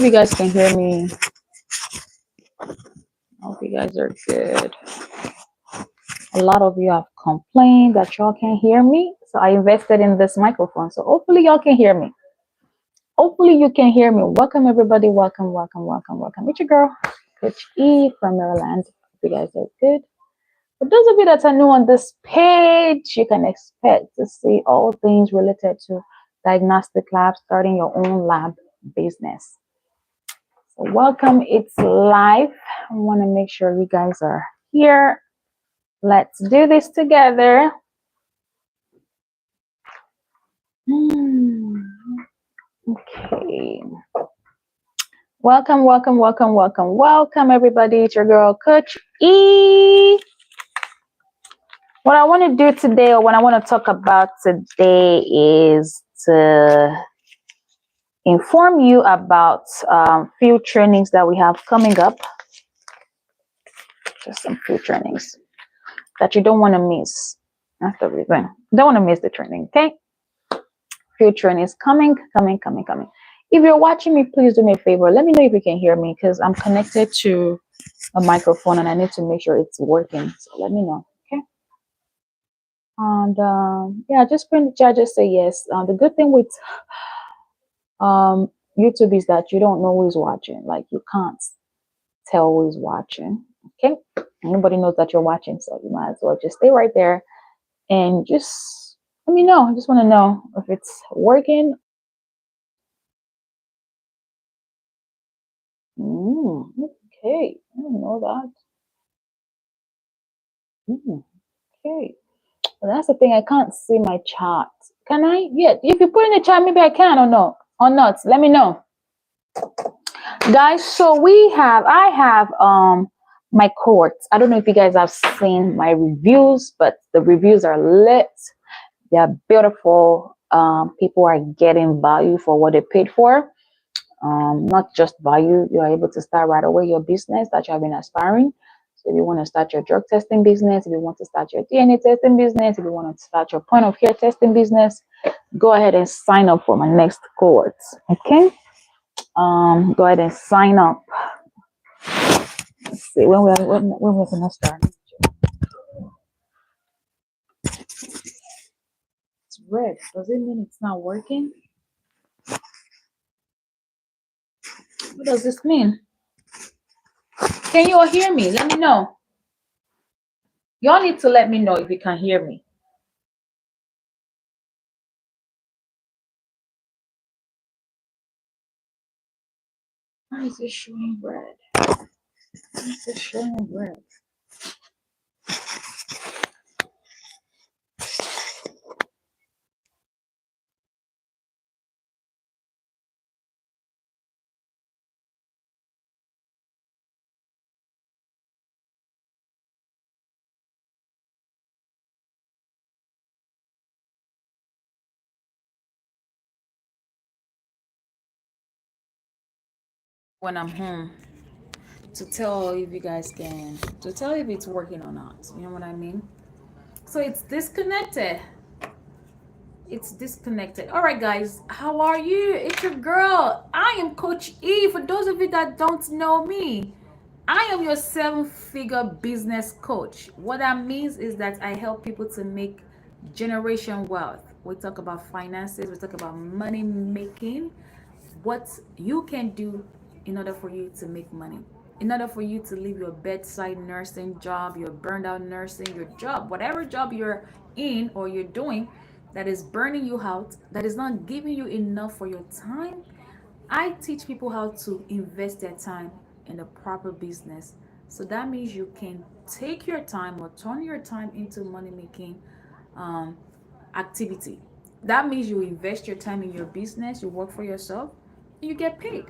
You guys can hear me. I hope you guys are good. A lot of you have complained that y'all can't hear me, so I invested in this microphone. So hopefully y'all can hear me. Hopefully you can hear me. Welcome everybody. Welcome, welcome, welcome, welcome. It's your girl, Coach E from Maryland. Hope you guys are good. For those of you that are new on this page, you can expect to see all things related to diagnostic lab, starting your own lab business. So welcome, it's live. I want to make sure you guys are here. Let's do this together. Okay. Welcome, welcome, welcome, welcome, welcome, everybody. It's your girl, Coach E. What I want to do today, or what I want to talk about today, is to inform you about few trainings that we have coming up. Just some few trainings that you don't want to miss. That's the reason. Don't want to miss the training, okay? Few trainings coming. If you're watching me, please do me a favor. Let me know if you can hear me, because I'm connected to a microphone and I need to make sure it's working. So let me know, okay? And yeah, just put in the chat, just say yes. The good thing with YouTube is that you don't know who's watching. Like, you can't tell who's watching, okay? Nobody knows that you're watching, so you might as well just stay right there and just let me know. I just want to know if it's working. Okay, I didn't know that. Okay, well, that's the thing. I can't see my chart. Can I? Yeah, if you put in the chat, maybe I can, or no, or not. Let me know, guys. So I have my cohorts. I don't know if you guys have seen my reviews, but the reviews are lit. They are beautiful. People are getting value for what they paid for. Not just value, you are able to start right away your business that you have been aspiring. So if you want to start your drug testing business, if you want to start your DNA testing business, if you want to start your point of care testing business, go ahead and sign up for my next cohort. Okay. Go ahead and sign up. Let's see when we're gonna start. It's red. Does it mean it's not working? What does this mean? Can you all hear me? Let me know. Y'all need to let me know if you can hear me. Why is it showing red? Why is it showing red? When I'm home, to tell if you guys can, to tell if it's working or not. You know what I mean? So it's disconnected. It's disconnected. All right, guys, how are you? It's your girl. I am Coach E. For those of you that don't know me, I am your 7-figure business coach. What that means is that I help people to make generation wealth. We talk about finances, we talk about money making, what you can do in order for you to make money, in order for you to leave your bedside nursing job, your burned out nursing, your job, whatever job you're in or you're doing that is burning you out, that is not giving you enough for your time. I teach people how to invest their time in a proper business. So that means you can take your time or turn your time into money making um, activity. That means you invest your time in your business, you work for yourself, and you get paid.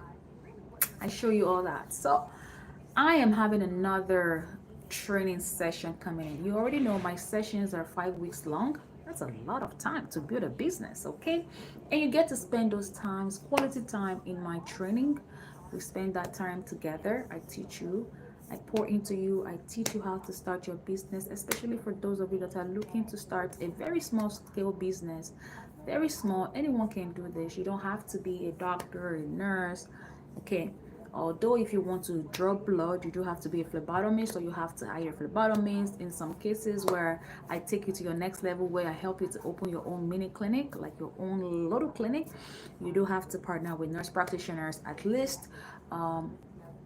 I show you all that. So I am having another training session coming in. You already know my sessions are 5 weeks long. That's a lot of time to build a business, okay? And you get to spend those times, quality time in my training. We spend that time together. I teach you, I pour into you, I teach you how to start your business, especially for those of you that are looking to start a very small scale business. Very small, anyone can do this. You don't have to be a doctor or a nurse. Okay, although if you want to draw blood, you do have to be a phlebotomist, or you have to hire a phlebotomist. In some cases where I take you to your next level, where I help you to open your own mini clinic, like your own little clinic, you do have to partner with nurse practitioners at least.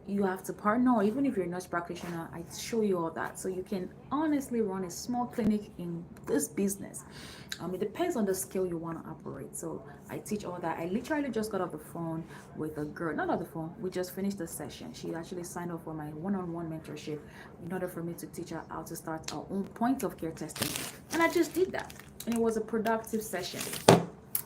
You have to partner, or even if you're a nurse practitioner, I show you all that so you can honestly run a small clinic in this business. It depends on the scale you want to operate. So I teach all that. I literally just got off the phone with a girl, not on the phone, we just finished the session. She actually signed up for my one-on-one mentorship in order for me to teach her how to start our own point of care testing. And I just did that, and it was a productive session.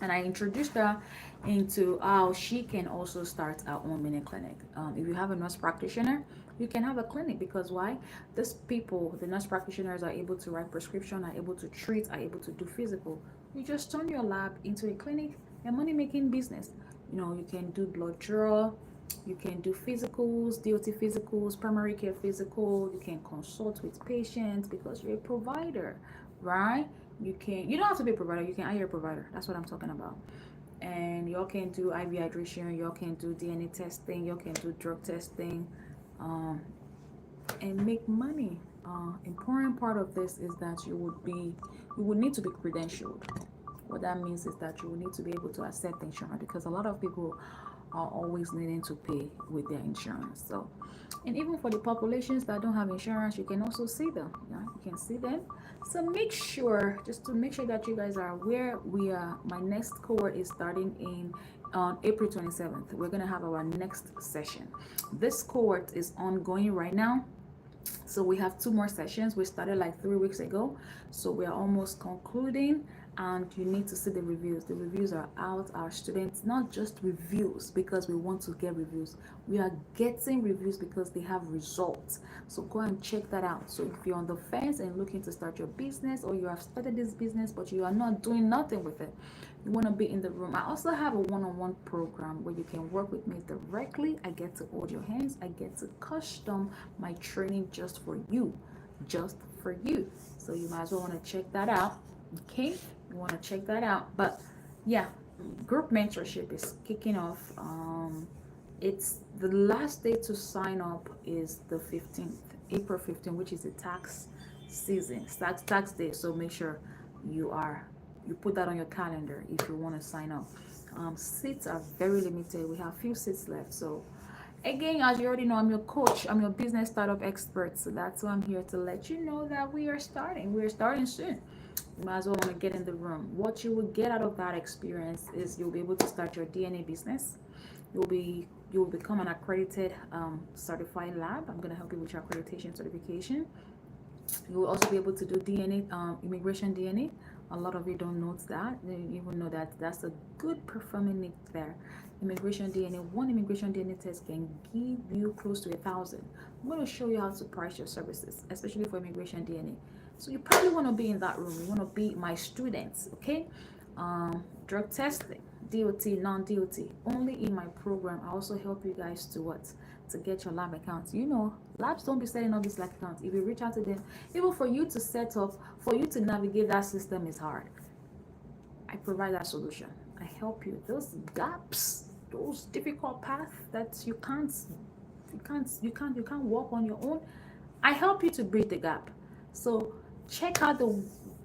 And I introduced her into how she can also start her own mini clinic. If you have a nurse practitioner, you can have a clinic, because why? These people, the nurse practitioners, are able to write prescription, are able to treat, are able to do physical. You just turn your lab into a clinic, a money making business. You can do blood draw, you can do physicals, DOT physicals, primary care physical, you can consult with patients because you're a provider, right? You don't have to be a provider, you can hire a provider. That's what I'm talking about. And y'all can do IV hydration, y'all can do DNA testing, y'all can do drug testing, um, and make money. Important part of this is that you would need to be credentialed. What that means is that you will need to be able to accept insurance, because a lot of people are always needing to pay with their insurance. So, and even for the populations that don't have insurance, you can also see them. Yeah, you can see them. So make sure, just to make sure that you guys are aware, we are, my next cohort is starting in on April 27th. We're gonna have our next session. This cohort is ongoing right now. So we have two more sessions. We started like 3 weeks ago, so we are almost concluding. And you need to see the reviews. The reviews are out. Our students, not just reviews because we want to get reviews, we are getting reviews because they have results. So go and check that out. So if you're on the fence and looking to start your business, or you have started this business but you are not doing nothing with it, you want to be in the room. I also have a one-on-one program where you can work with me directly. I get to hold your hands. I get to custom my training just for you, just for you. So you might as well want to check that out. Okay, you want to check that out. But yeah, group mentorship is kicking off. It's the last day to sign up is the 15th, April 15th, which is the tax season, tax day. So make sure you put that on your calendar if you want to sign up. Seats are very limited. We have few seats left. So again, as you already know, I'm your coach. I'm your business startup expert. So that's why I'm here to let you know that we are starting. We're starting soon. You might as well want to get in the room. What you will get out of that experience is you'll be able to start your DNA business. You'll become an accredited certified lab. I'm going to help you with your accreditation certification. You will also be able to do DNA, immigration DNA. A lot of you don't know that. You even know that that's a good performing niche there. Immigration DNA, one immigration DNA test can give you close to 1,000. I'm going to show you how to price your services, especially for immigration DNA. So you probably want to be in that room. You want to be my students, okay? Drug testing, DOT, non-DOT, only in my program. I also help you guys to what? To get your lab accounts. Labs don't be setting up these lab accounts. If you reach out to them, even for you to set up, for you to navigate that system is hard. I provide that solution. I help you. Those gaps, those difficult paths that you can't walk on your own. I help you to bridge the gap. So check out the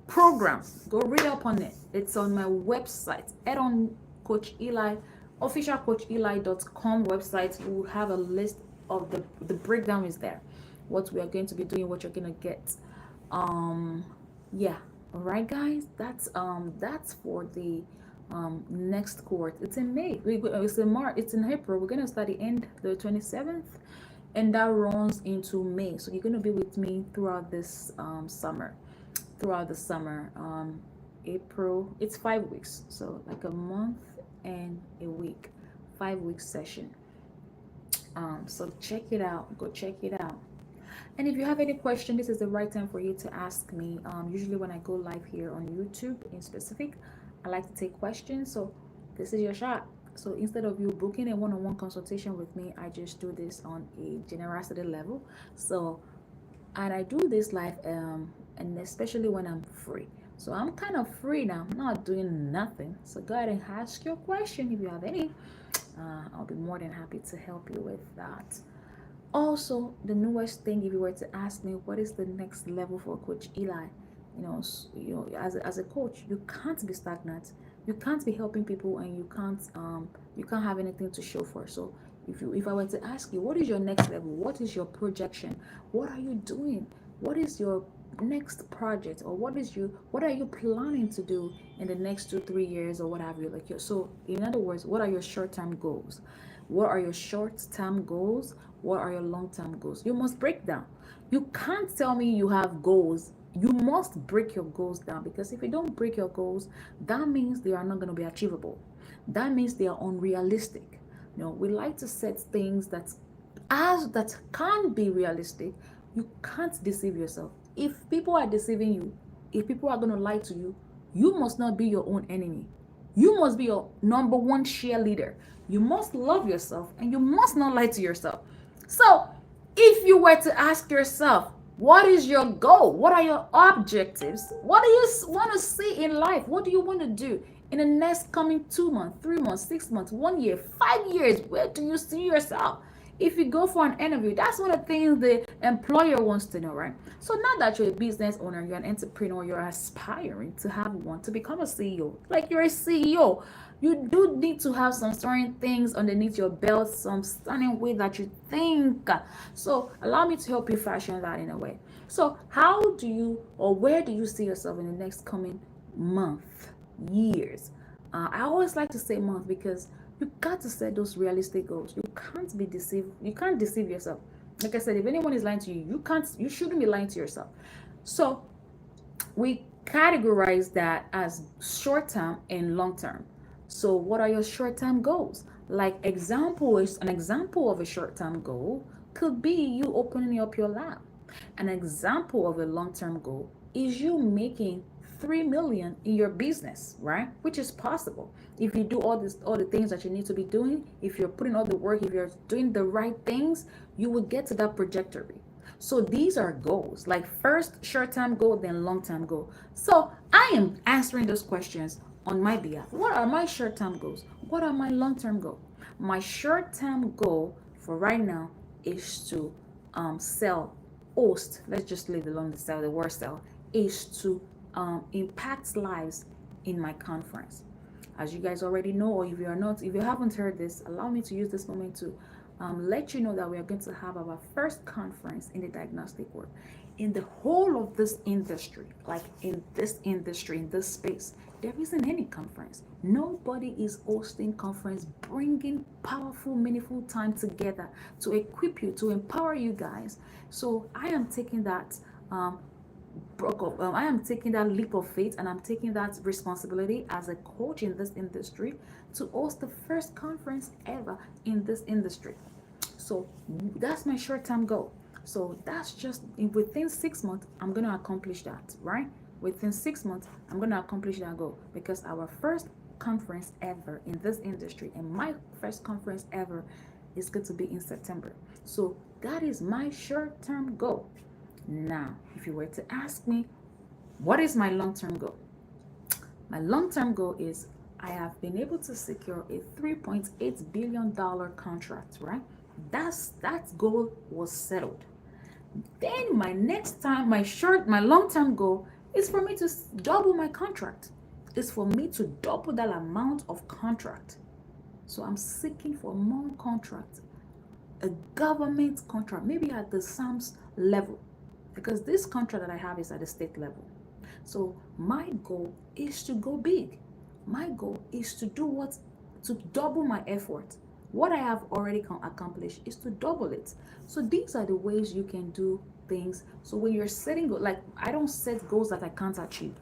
program. Go read up on it. It's on my website. Head on Coach Eli, officialcoacheli.com website. You will have a list of the breakdown is there. What we are going to be doing, what you're gonna get. Yeah. All right, guys. That's for the next cohort. It's in May. It's in March. It's in April. We're gonna start the 27th, and that runs into May. So you're gonna be with me throughout this summer. Throughout the summer, April. It's 5 weeks, so like a month and a week, 5 week session. So check it out. Go check it out. And if you have any question, this is the right time for you to ask me. Usually when I go live here on YouTube in specific, I like to take questions. So this is your shot. So instead of you booking a one-on-one consultation with me, I just do this on a generosity level. So, and I do this live, and especially when I'm free. So I'm kind of free now. I'm not doing nothing. So go ahead and ask your question if you have any. I'll be more than happy to help you with that. Also, the newest thing, if you were to ask me, what is the next level for Coach Eli? As a coach, you can't be stagnant. You can't be helping people, and you can't have anything to show for. So, if I were to ask you, what is your next level? What is your projection? What are you doing? What is your next project, or what are you planning to do in the next 2 3 years, or what have you? So in other words, what are your short-term goals? What are your short-term goals? What are your long-term goals? You must break down. You can't tell me you have goals. You must break your goals down, because if you don't break your goals, that means they are not going to be achievable. That means they are unrealistic. We like to set things that can't be realistic. You can't deceive yourself. If people are deceiving you, if people are going to lie to you, you must not be your own enemy. You must be your number one cheerleader. You must love yourself, and you must not lie to yourself. So, if you were to ask yourself, what is your goal? What are your objectives? What do you want to see in life? What do you want to do in the next coming 2 months, 3 months, 6 months, 1 year, 5 years? Where do you see yourself? If you go for an interview, that's one of the things the employer wants to know, right? So now that you're a business owner, you're an entrepreneur, you're aspiring to have one, to become a CEO. Like, you're a CEO, you do need to have some certain things underneath your belt, some stunning way that you think. So allow me to help you fashion that in a way. So how do you, or where do you see yourself in the next coming month, years? I always like to say month, because you got to set those realistic goals. You can't be deceived. You can't deceive yourself. Like I said, if anyone is lying to you, you shouldn't be lying to yourself. So we categorize that as short term and long term. So what are your short term goals? Like, example is an example of a short term goal could be you opening up your lab. An example of a long term goal is you making 3 million in your business, right? Which is possible if you do all the things that you need to be doing. If you're putting all the work, if you're doing the right things, you will get to that trajectory. So these are goals, like first short-term goal, then long-term goal. So I am answering those questions on my behalf. What are my short-term goals? What are my long-term goals? My short-term goal for right now is to sell, host. Let's just leave alone the word sell. Is to impact lives in my conference. As you guys already know, or if you haven't heard this, allow me to use this moment to let you know that we are going to have our first conference in the diagnostic world. In the whole of this industry, like in this industry, in this space, there isn't any conference. Nobody is hosting conference, bringing powerful, meaningful time together to equip you, to empower you guys. So I am taking that I am taking that leap of faith, and I'm taking that responsibility as a coach in this industry to host the first conference ever in this industry. So that's my short-term goal. So that's just within 6 months, I'm going to accomplish that, right? Within 6 months, I'm going to accomplish that goal, because our first conference ever in this industry, and my first conference ever, is going to be in September. So that is my short-term goal. Now, if you were to ask me, what is my long-term goal? My long-term goal is I have been able to secure a $3.8 billion contract, right? That goal was settled. Then my long-term goal is for me to double my contract. It's for me to double that amount of contract. So I'm seeking for more contract, a government contract, maybe at the SAMS level, because this contract that I have is at the state level. So my goal is to go big. My goal is to double my effort. What I have already accomplished is to double it. So these are the ways you can do things. So when you're setting goals, like, I don't set goals that I can't achieve.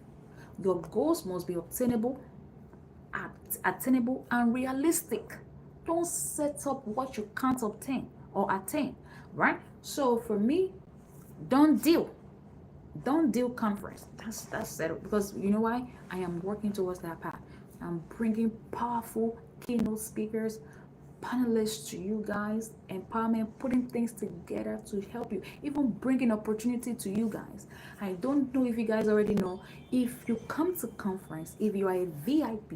Your goals must be attainable and realistic. Don't set up what you can't obtain or attain, right? So for me, don't deal conference. That's settled, because you know why? I am working towards that path. I'm bringing powerful keynote speakers, panelists to you guys, empowerment, putting things together to help you, even bringing opportunity to you guys. I don't know if you guys already know, if you come to conference, if you are a VIP,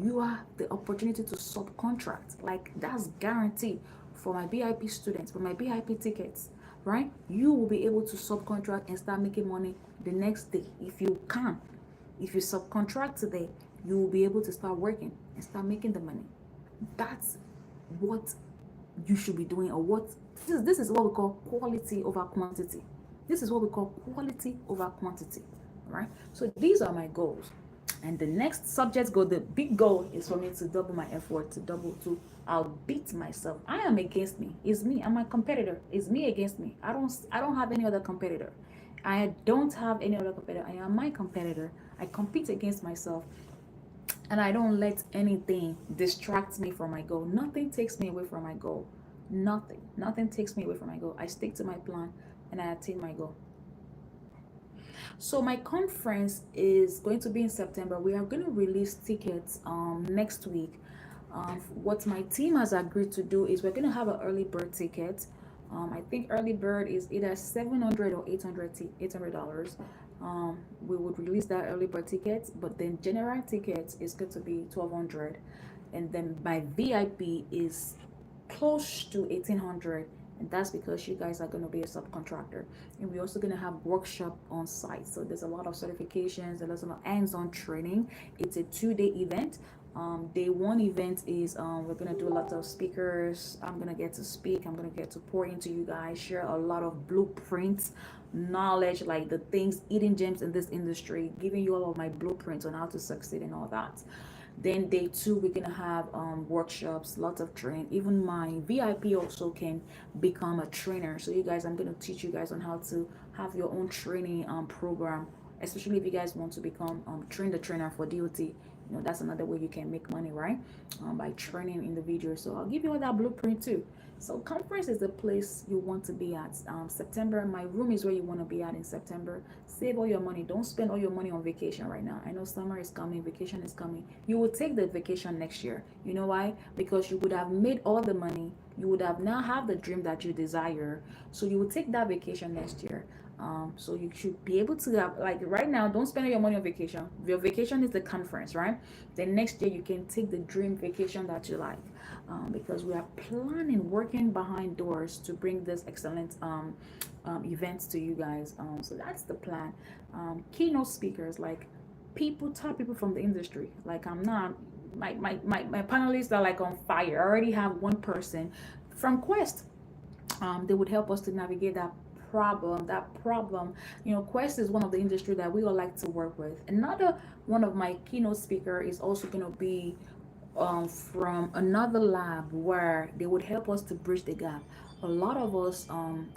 you have the opportunity to subcontract. Like, that's guaranteed for my BIP students, for my BIP tickets, right? You will be able to subcontract and start making money the next day if you can. If you subcontract today, you will be able to start working and start making the money. That's what you should be doing, or what this is what we call quality over quantity. This is what we call quality over quantity, right? So these are my goals. And the next subject goal, the big goal, is for me to double my effort, to outbeat myself. I am against me. It's me. I'm my competitor. It's me against me. I don't have any other competitor. I don't have any other competitor. I am my competitor. I compete against myself, and I don't let anything distract me from my goal. Nothing takes me away from my goal. Nothing takes me away from my goal. I stick to my plan and I attain my goal. So my conference is going to be in September. We are going to release tickets next week. What my team has agreed to do is we're going to have an early bird ticket. I think early bird is either 700 or $800. We would release that early bird ticket, but then general ticket is going to be 1,200, and then my VIP is close to 1,800, and that's because you guys are going to be a subcontractor. And we're also going to have workshop on site, so there's a lot of certifications, there's a lot of hands-on training. It's a 2-day event. Day one event is we're gonna do a lot of speakers. I'm gonna get to speak. I'm gonna get to pour into you guys, share a lot of blueprints, knowledge, like the things, hidden gems in this industry, giving you all of my blueprints on how to succeed and all that. Then day two, we're gonna have workshops, lots of training. Even my VIP also can become a trainer. So you guys, I'm gonna teach you guys on how to have your own training program, especially if you guys want to become train the trainer for DOT. That's another way you can make money, right? By training individuals. So I'll give you all that blueprint too. So conference is the place you want to be at. September, my room is where you want to be at in September. Save all your money. Don't spend all your money on vacation right now. I know summer is coming, vacation is coming. You will take the vacation next year. You know why? Because you would have made all the money. You would have now have the dream that you desire. So you will take that vacation next year. So you should be able to have, like, right now, don't spend all your money on vacation. Your vacation is the conference, right? Then next year you can take the dream vacation that you like, because we are planning, working behind doors to bring this excellent events to you guys. So that's the plan. Keynote speakers, like top people from the industry. Like, I'm not, my panelists are like on fire. I already have one person from Quest. They would help us to navigate that problem. Quest is one of the industry that we all like to work with. Another one of my keynote speaker is also going to be from another lab, where they would help us to bridge the gap. A lot of us,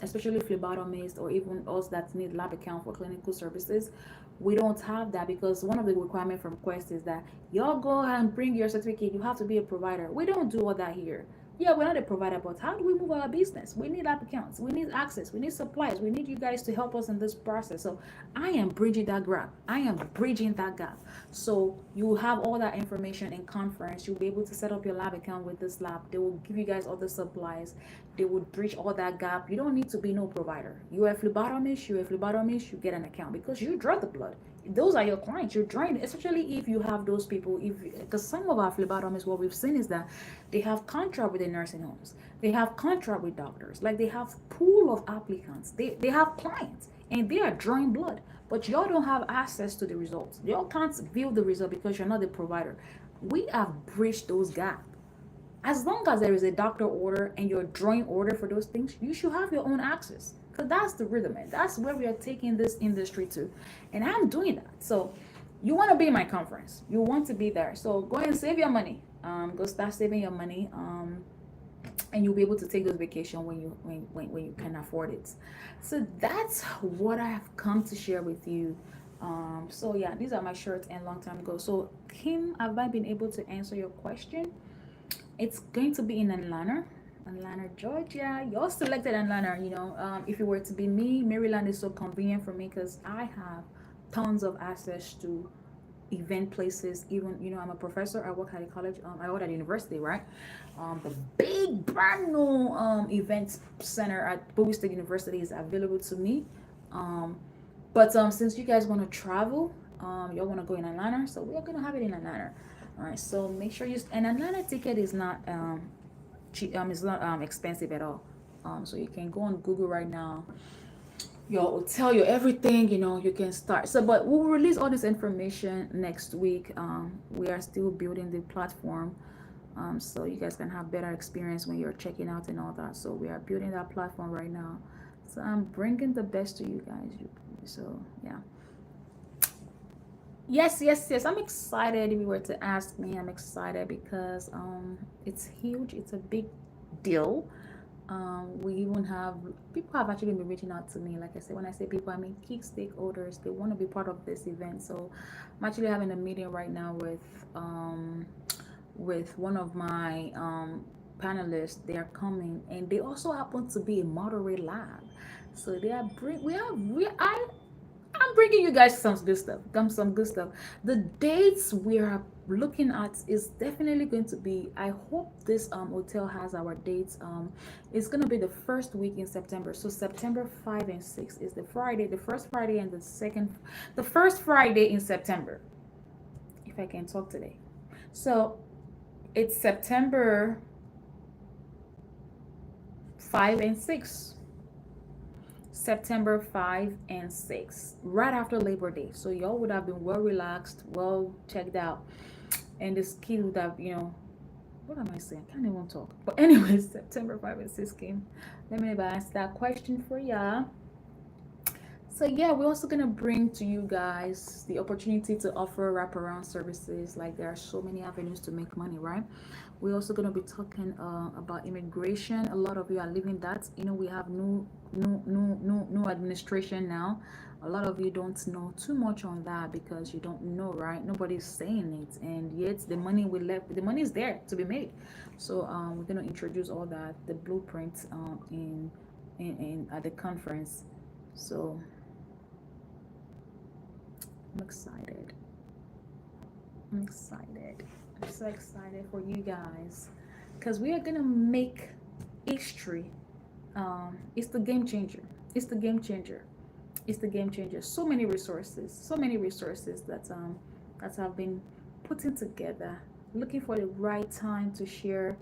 especially phlebotomists, or even us that need lab account for clinical services, we don't have that, because one of the requirements from Quest is that y'all go and bring your certificate. You have to be a provider. We don't do all that here. Yeah, we're not a provider, but how do we move our business? We need applicants, we need access, we need supplies, we need you guys to help us in this process. So I am bridging that gap. So you will have all that information in conference. You'll be able to set up your lab account with this lab. They will give you guys all the supplies. They would bridge all that gap. You don't need to be no provider. You're a phlebotomist, you get an account because you draw the blood. Those are your clients. You're drawing, especially if you have those people. Because some of our phlebotomists, what we've seen is that they have contract with the nursing homes. They have contract with doctors. Like, they have pool of applicants. They have clients, and they are drawing blood. But y'all don't have access to the results. Y'all can't view the result because you're not the provider. We have bridged those gaps. As long as there is a doctor order and you're drawing order for those things, you should have your own access. Because that's the rhythm, and that's where we are taking this industry to. And I'm doing that. So you want to be in my conference. You want to be there. So go and save your money. Go start saving your money. And you'll be able to take those vacation when you can afford it. So that's what I have come to share with you. So yeah, these are my short and long term goals. So Kim, have I been able to answer your question? It's going to be in Atlanta, Georgia. Y'all selected Atlanta. If it were to be me, Maryland is so convenient for me because I have tons of access to event places. Even, I'm a professor. I work at a college. I work at a university, right? The big brand new event center at Bowie State University is available to me. But since you guys want to travel, y'all want to go in Atlanta, so we're gonna have it in Atlanta. All right, so make sure you, and another ticket is not cheap, it's not expensive at all. So you can go on Google right now, your hotel, your everything, you can start. So, but we'll release all this information next week. We are still building the platform, so you guys can have better experience when you're checking out and all that. So we are building that platform right now. So I'm bringing the best to you guys. So yeah. Yes, yes, yes. I'm excited. If you were to ask me, I'm excited because it's huge. It's a big deal. We even have people have actually been reaching out to me. Like I said, when I say people, I mean key stakeholders. They want to be part of this event. So I'm actually having a meeting right now with one of my panelists. They are coming, and they also happen to be a moderate lab. So they are bring we are we I I'm bringing you guys some good stuff. Some good stuff. The dates we are looking at is definitely going to be. I hope this hotel has our dates. It's gonna be the first week in September. So September 5 and 6 is the Friday, the first Friday and the first Friday in September. If I can talk today, so it's September 5 and 6. September 5 and 6, right after Labor Day. So y'all would have been well relaxed, well checked out, and this kid would have, what am I saying? I can't even talk. But anyway, September 5 and 6 came. Let me ask that question for y'all. So yeah, we're also gonna bring to you guys the opportunity to offer wraparound services. Like there are so many avenues to make money, right? We're also gonna be talking about immigration. A lot of you are living that. We have new administration now. A lot of you don't know too much on that because you don't know, right? Nobody's saying it, and yet the money is there to be made. So we're gonna introduce all that, the blueprints in at the conference. So I'm excited. I'm excited. I'm so excited for you guys because we are gonna make history. It's the game changer. It's the game changer. It's the game changer. So many resources. So many resources that have been putting together, looking for the right time to share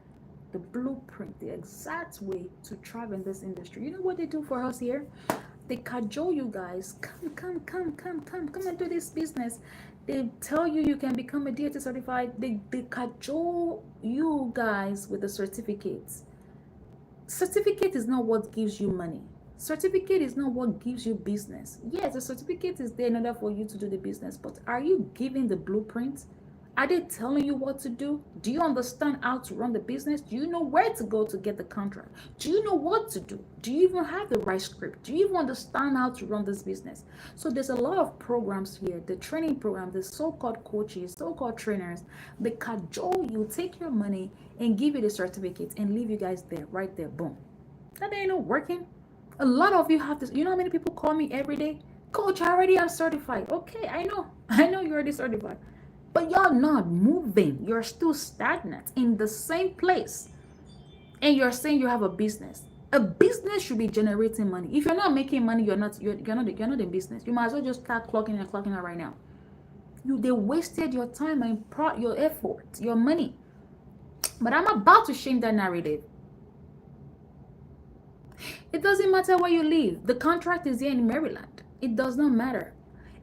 the blueprint, the exact way to thrive in this industry. You know what they do for us here? They cajole you guys. Come and do this business. They tell you you can become a DHA certified. They cajole you guys with the certificates. Certificate is not what gives you money. Certificate is not what gives you business. Yes, the certificate is there in order for you to do the business, but are you giving the blueprint? Are they telling you what to do? Do you understand how to run the business? Do you know where to go to get the contract? Do you know what to do? Do you even have the right script? Do you even understand how to run this business? So there's a lot of programs here, the training program, the so-called coaches, so-called trainers, they cajole you, take your money and give you the certificate and leave you guys there, right there, boom. That ain't no working. A lot of you have this. You know how many people call me every day? Coach, I already am certified. Okay, I know. I know you're already certified. But you're not moving. You're still stagnant in the same place. And you're saying you have a business. A business should be generating money. If you're not making money, you're not in business. You might as well just start clocking and clocking out right now. They wasted your time and your effort, your money. But I'm about to change that narrative. It doesn't matter where you live. The contract is here in Maryland. It does not matter.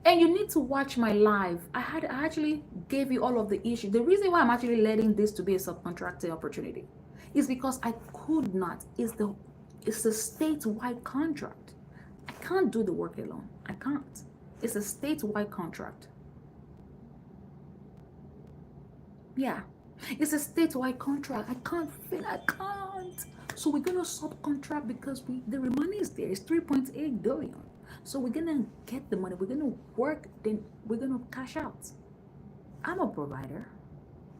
And you need to watch my live. I actually gave you all of the issues. The reason why I'm actually letting this to be a subcontracting opportunity is because I could not. It's a statewide contract. I can't do the work alone. I can't. It's a statewide contract. Yeah. It's a statewide contract. I can't. So we're gonna subcontract because the money is there. It's 3.8 billion. So we're gonna get the money. We're gonna work. Then we're gonna cash out. I'm a provider.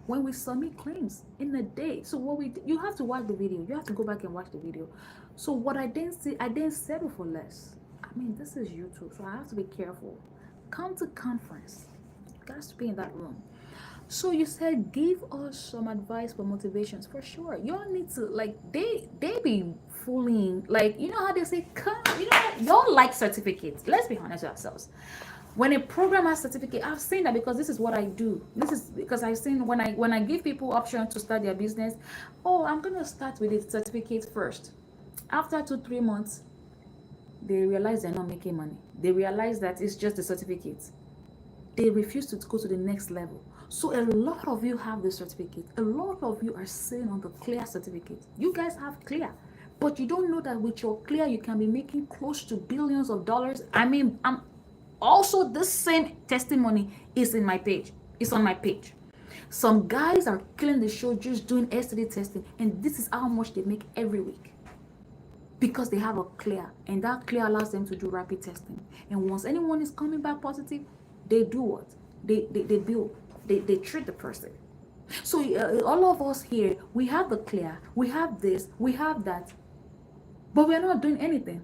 When we submit claims in a day, so you have to watch the video. You have to go back and watch the video. So what I didn't settle for less. I mean, this is YouTube, so I have to be careful. Come to conference. You guys to be in that room. So you said give us some advice for motivations. For sure. Y'all need to they be fooling, how they say, come, y'all like certificates. Let's be honest with ourselves. When a program has certificate, I've seen that because this is what I do. This is because I've seen when I give people option to start their business. Oh, I'm gonna start with a certificate first. After 2-3 months, they realize they're not making money. They realize that it's just a certificate. They refuse to go to the next level. So a lot of you have the certificate. A lot of you are sitting on the clear certificate. You guys have clear, but you don't know that with your clear you can be making close to billions of dollars. I mean, I'm also, this same testimony is in my page. It's on my page. Some guys are killing the show just doing STD testing, and this is how much they make every week because they have a clear, and that clear allows them to do rapid testing. And once anyone is coming back positive, they do what? They build, they treat the person. So all of us here, we have the clear, we have this, we have that, but we're not doing anything.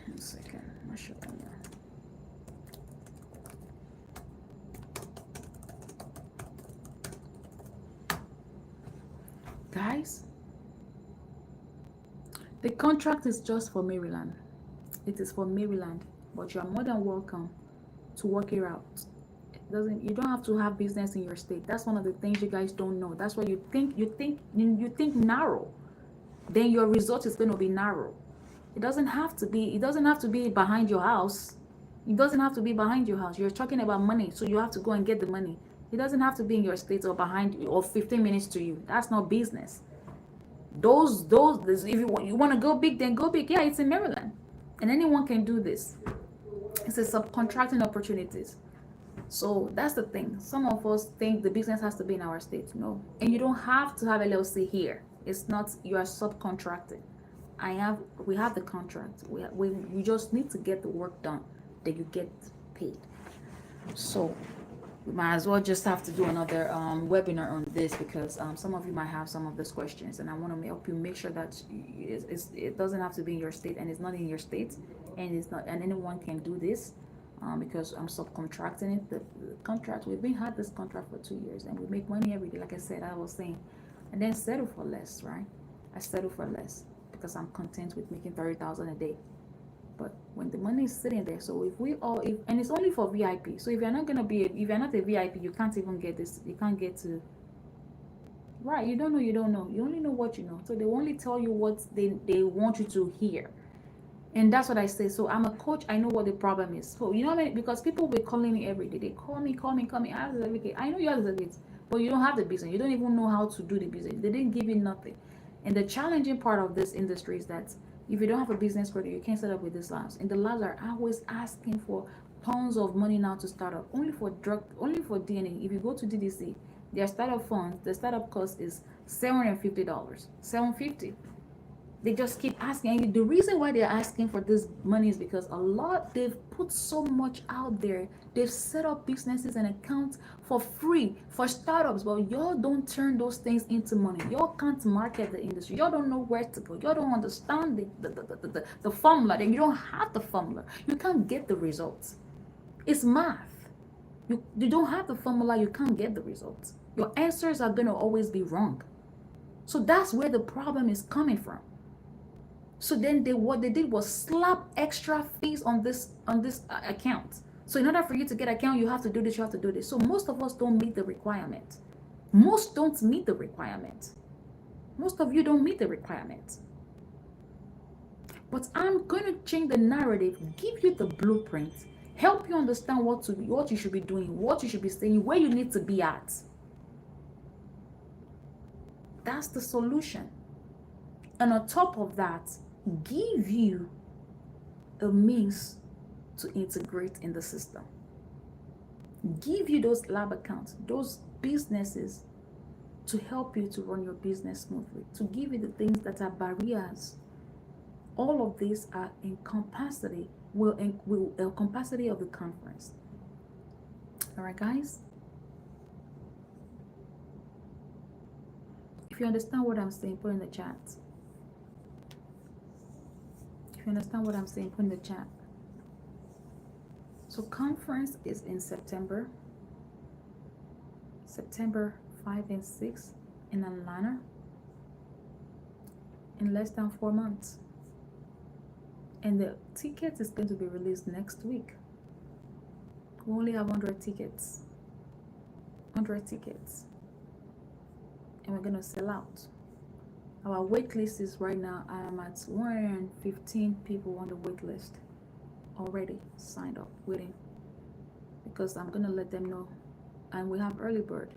One second, I'm showing you. Guys, the contract is just for Maryland. It is for Maryland, but you are more than welcome to work it out. You don't have to have business in your state. That's one of the things you guys don't know. That's why you think narrow. Then your result is going to be narrow. It doesn't have to be behind your house. It doesn't have to be behind your house. You're talking about money, so you have to go and get the money. It doesn't have to be in your state or behind you or 15 minutes to you. That's not business. Those if you want to go big, then go big. Yeah, it's in Maryland, and anyone can do this. It's a subcontracting opportunities. So that's the thing. Some of us think the business has to be in our state. No, and you don't have to have LLC here. It's not, you are subcontracted. We have the contract. We just need to get the work done, that you get paid. So we might as well just have to do another webinar on this because some of you might have some of these questions, and I want to help you make sure that it doesn't have to be in your state, and it's not in your state, and it's not, and anyone can do this. Because I'm subcontracting it. The contract, we've been had this contract for 2 years, and we make money every day. Like I said, I was saying, and then settle for less, right? I settle for less because I'm content with making 30,000 a day. But when the money is sitting there, so and it's only for VIP. So if you're not a VIP, you can't even get this. You can't get to. Right? You don't know. You don't know. You only know what you know. So they only tell you what they want you to hear. And that's what I say. So I'm a coach. I know what the problem is. So you know what I mean? Because people will be calling me every day. They call me. I know you have the certificate, but you don't have the business. You don't even know how to do the business. They didn't give you nothing. And the challenging part of this industry is that if you don't have a business credit, you can't set up with these labs. And the labs are always asking for tons of money now to start up. Only for DNA. If you go to DDC, their startup funds, the startup cost is $750. $750. They just keep asking, and the reason why they're asking for this money is because they've put so much out there. They've set up businesses and accounts for free for startups, but y'all don't turn those things into money. Y'all can't market the industry. Y'all don't know where to go. Y'all don't understand the formula. Then you don't have the formula. You can't get the results. It's math. You don't have the formula. You can't get the results. Your answers are going to always be wrong. So that's where the problem is coming from. So then what they did was slap extra fees on this account. So in order for you to get account, you have to do this, you have to do this. So most of us don't meet the requirement. Most don't meet the requirement. Most of you don't meet the requirement. But I'm going to change the narrative, give you the blueprint, help you understand what you should be doing, what you should be saying, where you need to be at. That's the solution. And on top of that, give you a means to integrate in the system. Give you those lab accounts, those businesses to help you to run your business smoothly, to give you the things that are barriers. All of these are in capacity of the conference. All right, guys? If you understand what I'm saying, put in the chat. If you understand what I'm saying, put in the chat. So conference is in September 5 and 6 in Atlanta. in less than 4 months. And the ticket is going to be released next week. We only have 100 tickets. 100 tickets. And we're going to sell out. Our wait list is right now, I am at 115 people on the wait list already signed up, waiting. Because I'm going to let them know. And we have early bird.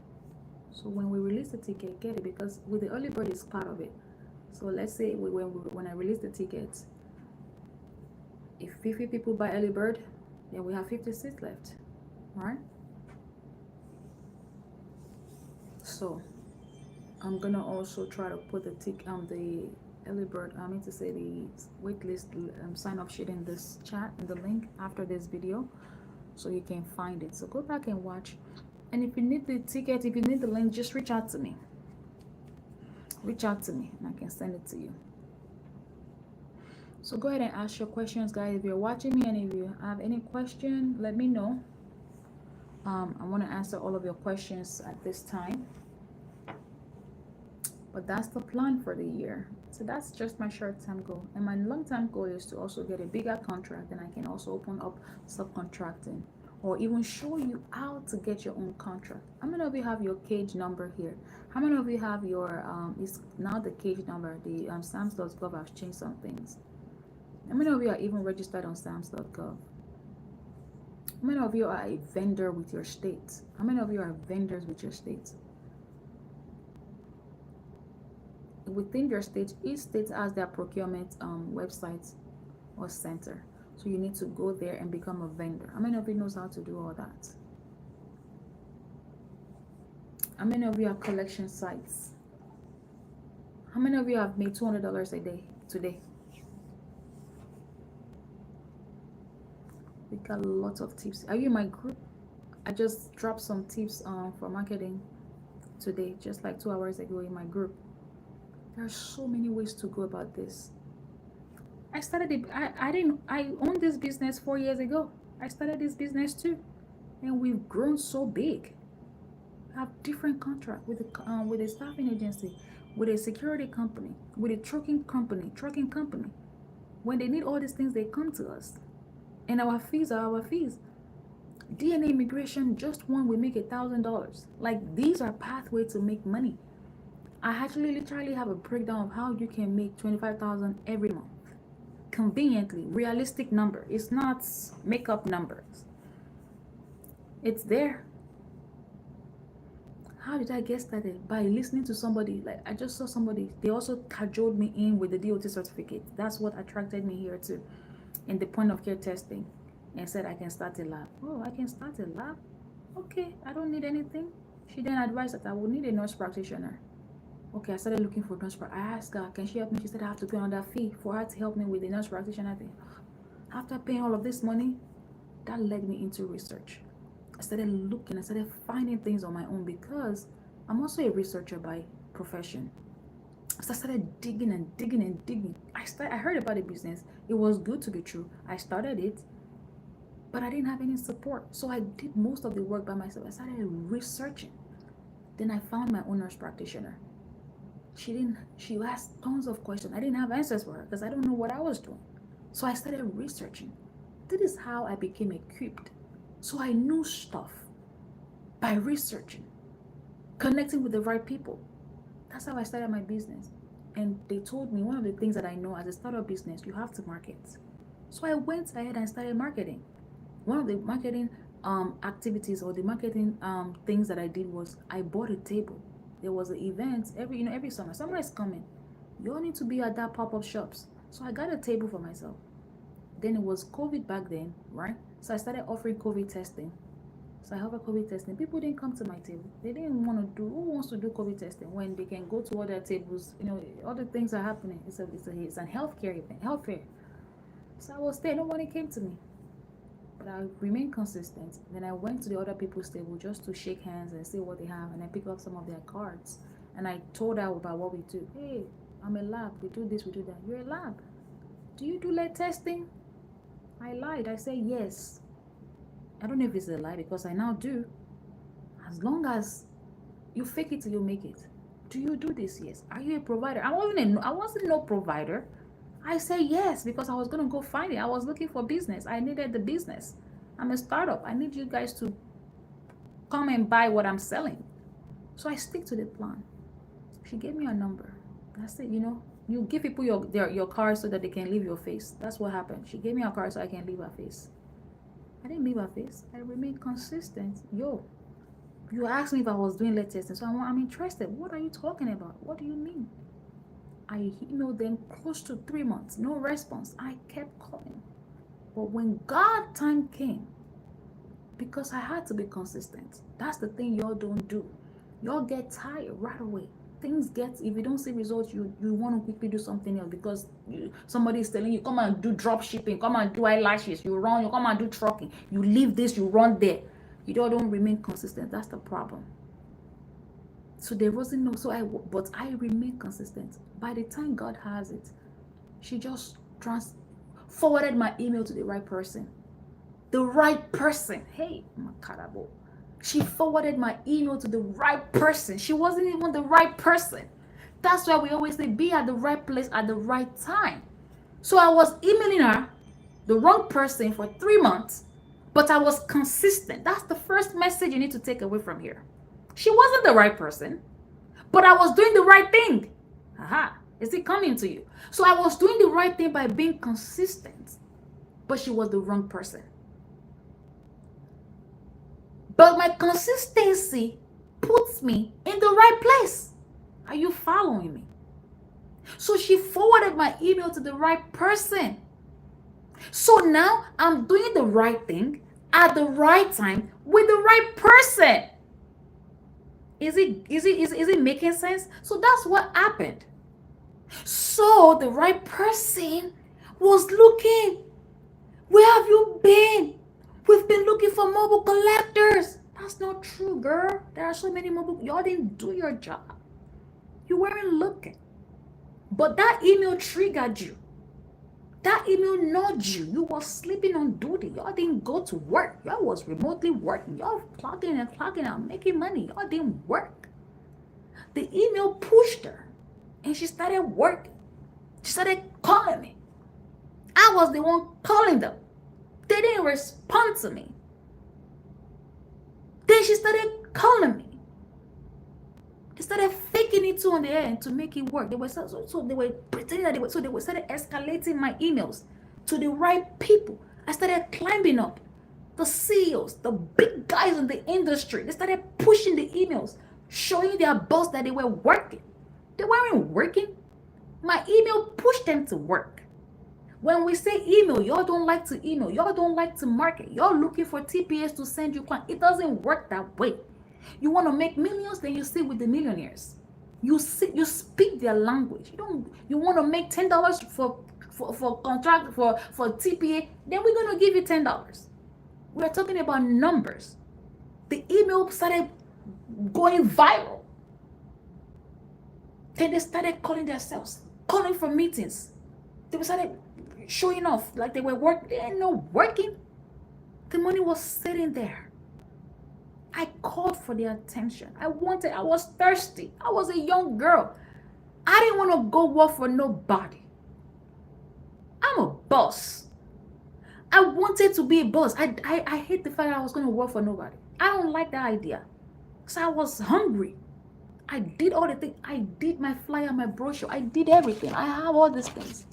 So when we release the ticket, get it, because with the early bird is part of it. So let's say when I release the tickets, if 50 people buy early bird, then we have 50 seats left, right? So I'm gonna also try to put the early bird, I mean to say the waitlist sign up sheet in this chat, in the link after this video, so you can find it. So go back and watch. And if you need the ticket, if you need the link, just reach out to me. Reach out to me and I can send it to you. So go ahead and ask your questions, guys. If you're watching me and if you have any question, let me know. I want to answer all of your questions at this time. But that's the plan for the year. So that's just my short-term goal. And my long-term goal is to also get a bigger contract, and I can also open up subcontracting or even show you how to get your own contract. How many of you have your cage number here? How many of you have your, is now the cage number, the SAMS.gov has changed some things. How many of you are even registered on SAMS.gov? How many of you are a vendor with your state? How many of you are vendors with your state? Within your state, each state has their procurement website or center. So you need to go there and become a vendor. How many of you knows how to do all that? How many of you have collection sites? How many of you have made $200 a day today? We got lots of tips. Are you in my group? I just dropped some tips for marketing today, just like 2 hours ago in my group. There are so many ways to go about this. I started it. I owned this business 4 years ago. I started this business too, and we've grown so big. I have different contracts with a staffing agency, with a security company, with a trucking company. When they need all these things, they come to us, and our fees are our fees. DNA immigration, just one, we make $1,000. Like, these are pathways to make money. I actually literally have a breakdown of how you can make $25,000 every month. Conveniently, realistic number. It's not make-up numbers. It's there. How did I get started? By listening to somebody. Like, I just saw somebody, they also cajoled me in with the DOT certificate. That's what attracted me here too, in the point of care testing, and said I can start a lab. Oh, I can start a lab? Okay, I don't need anything. She then advised that I would need a nurse practitioner. Okay, I started looking for nurse practitioner. I asked her, can she help me? She said I have to pay another fee for her to help me with the nurse practitioner thing. After paying all of this money, that led me into research. I started looking, I started finding things on my own because I'm also a researcher by profession. So I started digging and digging and digging. I heard about the business. It was good to be true. I started it, but I didn't have any support. So I did most of the work by myself. I started researching. Then I found my own nurse practitioner. She asked tons of questions. I didn't have answers for her because I don't know what I was doing. So I started researching. This is how I became equipped. So I knew stuff by researching, connecting with the right people. That's how I started my business. And they told me one of the things that I know as a startup business, you have to market. So I went ahead and started marketing. One of the marketing activities or the marketing things that I did was I bought a table. There was an event every summer is coming. You all need to be at that pop-up shops. So I got a table for myself. Then it was COVID back then, right? So I started offering COVID testing. So I offered COVID testing. People didn't come to my table. They didn't want to do. Who wants to do COVID testing when they can go to other tables? Other things are happening. It's a healthcare event, healthcare. So I was there. Nobody came to me. But I remained consistent. Then I went to the other people's table just to shake hands and see what they have, and I pick up some of their cards. And I told her about what we do. Hey, I'm a lab. We do this, we do that. You're a lab. Do you do lead testing? I lied. I said yes. I don't know if it's a lie because I now do. As long as you fake it till you make it. Do you do this? Yes. Are you a provider? I wasn't no provider. I said yes because I was gonna go find it. I was looking for business. I needed the business. I'm a startup. I need you guys to come and buy what I'm selling. So I stick to the plan. She gave me a number. I said, you give people your card so that they can leave your face. That's what happened. She gave me a card so I can leave her face. I didn't leave her face. I remained consistent. You asked me if I was doing lead testing, so I'm interested. What are you talking about? What do you mean? I emailed them close to 3 months. No response. I kept calling. But when God time came, because I had to be consistent. That's the thing y'all don't do. Y'all get tired right away. If you don't see results, you want to quickly do something else because somebody is telling you, come and do drop shipping, come and do eyelashes, you come and do trucking, you leave this, you run there. You don't remain consistent. That's the problem. So there wasn't no, but I remain consistent. By the time God has it, she just forwarded my email to the right person. The right person. Hey, Makarabo. She forwarded my email to the right person. She wasn't even the right person. That's why we always say be at the right place at the right time. So I was emailing her, the wrong person, for 3 months, but I was consistent. That's the first message you need to take away from here. She wasn't the right person, but I was doing the right thing. Aha. Is it coming to you? So I was doing the right thing by being consistent, but she was the wrong person. But my consistency puts me in the right place. Are you following me? So she forwarded my email to the right person. So now I'm doing the right thing at the right time with the right person. Is it making sense? So that's what happened. So the right person was looking. Where have you been? We've been looking for mobile collectors. That's not true, girl. There are so many y'all didn't do your job. You weren't looking. But that email triggered you. That email nudged you. You were sleeping on duty. Y'all didn't go to work. Y'all was remotely working. Y'all clocking and clocking out, making money. Y'all didn't work. The email pushed her. And she started working. She started calling me. I was the one calling them. They didn't respond to me. Then she started calling me. They started faking it too on the air to make it work. They were so they were pretending that they started escalating my emails to the right people. I started climbing up. The CEOs, the big guys in the industry, they started pushing the emails, showing their boss that they were working. They weren't working. My email pushed them to work. When we say email, y'all don't like to email. Y'all don't like to market. Y'all looking for TPS to send you clients. It doesn't work that way. You want to make millions, then you sit with the millionaires. You speak their language. You want to make $10 for contract for TPA, then we're gonna give you $10. We're talking about numbers. The email started going viral. Then they started calling themselves, calling for meetings. They started showing off like they were working. They ain't no working. The money was sitting there. I called for their attention. I was thirsty. I was a young girl. I didn't want to go work for nobody. I'm a boss. I wanted to be a boss. I hate the fact that I was going to work for nobody. I don't like that idea. So I was hungry. I did all the things. I did my flyer, my brochure. I did everything. I have all these things.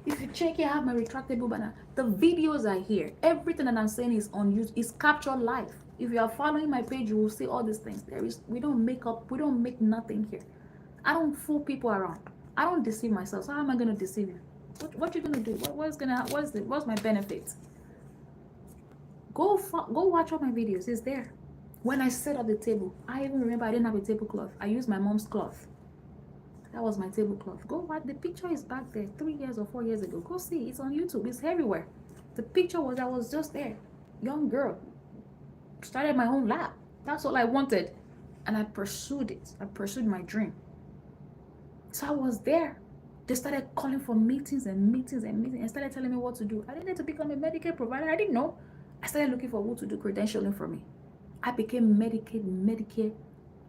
If you check it, I have my retractable banner. The videos are here. Everything that I'm saying is on YouTube. It's captured live. If you are following my page, you will see all these things. We don't make nothing here. I don't fool people around. I don't deceive myself. So how am I gonna deceive you? What you gonna do? What's my benefit? Go watch all my videos. It's there. When I set up the table, I even remember I didn't have a tablecloth. I used my mom's cloth. That was my tablecloth. Go watch. The picture is back there 3 years or 4 years ago. Go see. It's on YouTube. It's everywhere. The picture I was just there. Young girl. Started my own lab. That's all I wanted. And I pursued it. I pursued my dream. So I was there. They started calling for meetings and started telling me what to do. I needed to become a Medicaid provider. I didn't know. I started looking for who to do credentialing for me. I became Medicare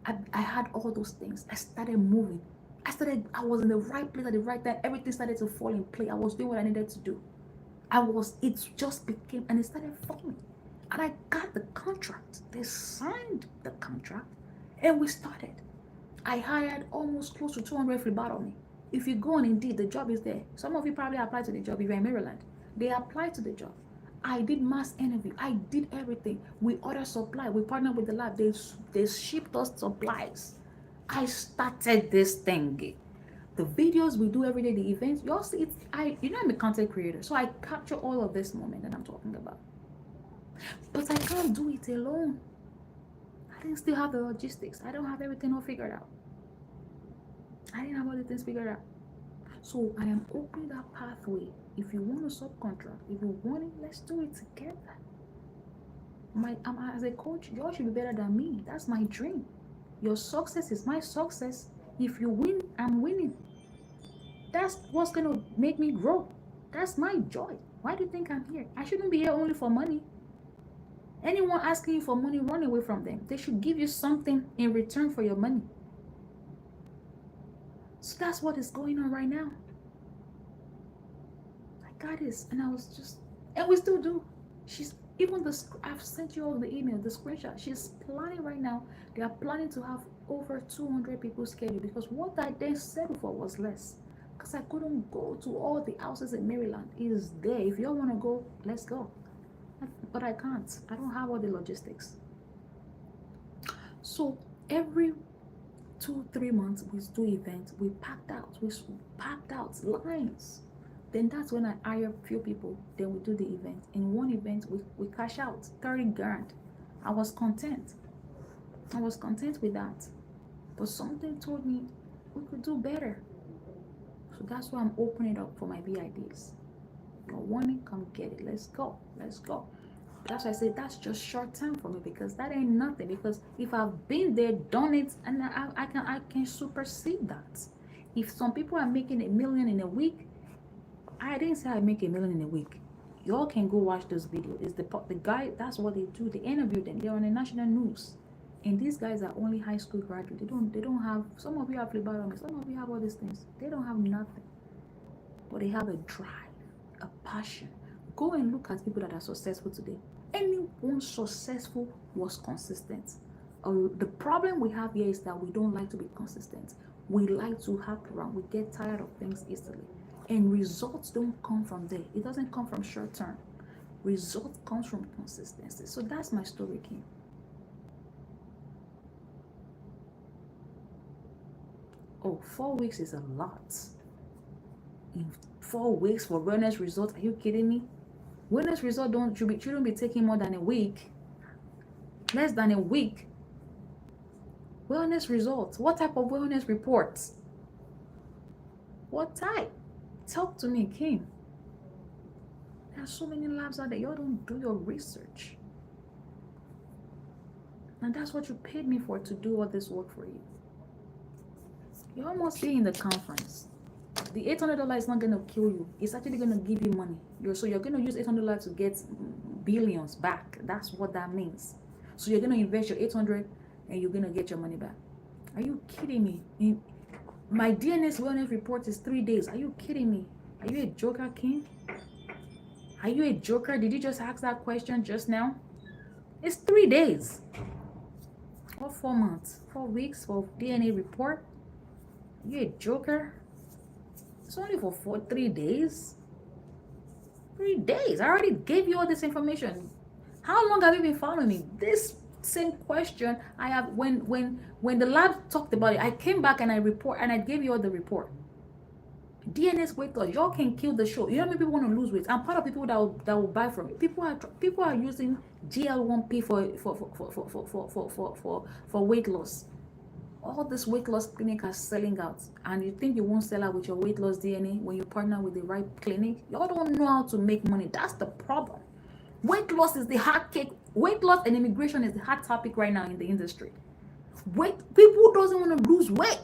I had all those things. I started moving. I was in the right place at the right time. Everything started to fall in place. I was doing what I needed to do. It just became, and it started falling. And I got the contract. They signed the contract and we started. I hired almost close to 200 phlebotomy. If you go on Indeed, the job is there. Some of you probably applied to the job if you're in Maryland. They applied to the job. I did mass interview. I did everything. We ordered supply. We partnered with the lab. They shipped us supplies. I started this thing. The videos we do every day, the events, you all see it. I'm a content creator, so I capture all of this moment that I'm talking about. But I can't do it alone. I didn't still have the logistics. I don't have everything all figured out. I didn't have all the things figured out. So I am opening that pathway. If you want to subcontract, if you want it, let's do it together. As a coach, you all should be better than me. That's my dream. Your success is my success. If you win, I'm winning. That's what's going to make me grow. That's my joy. Why do you think I'm here? I shouldn't be here only for money. Anyone asking you for money, run away from them. They should give you something in return for your money. So that's what is going on right now. I got this, and we still do. I've sent you all the email, the screenshot. She's planning right now. They are planning to have over 200 people scheduled, because what I then settled for was less. Because I couldn't go to all the houses in Maryland. It is there. If you all want to go, let's go. But I can't. I don't have all the logistics. So every 2-3 months we do events. We packed out lines. Then that's when I hire a few people. Then we do the event. In one event we cash out 30 grand. I was content with that. But something told me we could do better. So that's why I'm opening it up for my VIPs. You want it, come get it. Let's go. That's why I say that's just short term for me, because that ain't nothing. Because if I've been there, done it, and I can supersede that. If some people are making $1 million in a week, I didn't say I make $1 million in a week. Y'all can go watch those videos. It's the guy. That's what they do. They interview them. They're on the national news, and these guys are only high school graduates. They don't have. Some of you have phlebotomy. Some of you have all these things. They don't have nothing, but they have a drive, a passion. Go and look at people that are successful today. Anyone successful was consistent. The problem we have here is that we don't like to be consistent. We like to hop around. We get tired of things easily. And results don't come from there. It doesn't come from short term. Result comes from consistency. So that's my story, Kim. Oh, 4 weeks is a lot. In 4 weeks for wellness results, are you kidding me? Wellness result shouldn't be taking more than a week. Less than a week. Wellness results. What type of wellness reports? What type? Talk to me, Kim. There are so many labs out there. You don't do your research. And that's what you paid me for, to do all this work for you. You're almost be in the conference. The $800 is not going to kill you. It's actually going to give you money. So you're going to use $800 to get billions back. That's what that means. So you're going to invest your $800 and you're going to get your money back. Are you kidding me? My DNS wellness report is 3 days. Are you kidding me? Are you a joker, King? Are you a joker? Did you just ask that question just now? It's 3 days. Or 4 months. 4 weeks for DNA report. Are you a joker? It's only for 3 days. 3 days. I already gave you all this information. How long have you been following me? This same question I have when the lab talked about it, I came back and I gave you all the report. DNS weight loss, y'all can kill the show. You know how many people want to lose weight? I'm part of people that will buy from it. People are using GL1P for weight loss. All this weight loss clinic are selling out, and you think you won't sell out with your weight loss DNA when you partner with the right clinic? Y'all don't know how to make money. That's the problem. Weight loss is the hot cake. Weight loss and immigration is the hot topic right now in the industry. People doesn't want to lose weight.